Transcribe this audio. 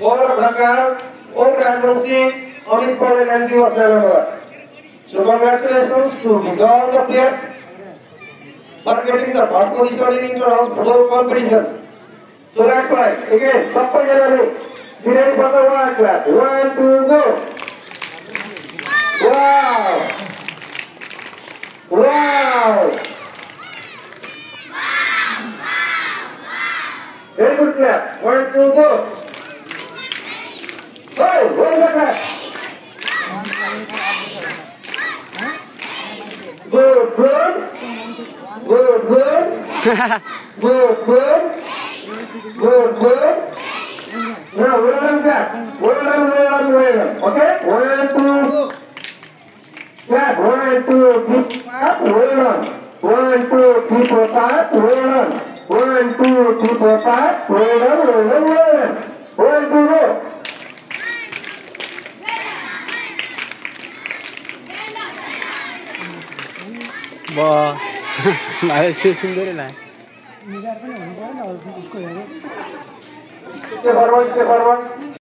और Dhaka, और Rajvanshi, Amit Paul and he was never. So congratulations to all the players for getting the first position in inter-house football competition. So that's why, again, Sappa Generali, be ready for the one clap. 1, 2, go. Wow! Wow! Very good clap. 1, 2, go. Hey, what is the clap? Good, good. Good, good. Good, good. Good, good. Now, well done, clap. Well done, well done, well done. Okay? 1, 2. Clap. 1, 2, 3, clap. Well done. 1, 2, 3, 4, 5. Well done. 1, 2, 3, 4, 5. Well done, well done, well done. 1, 2, go. Wah, Malaysia sendiri lah. Stay forward, stay forward.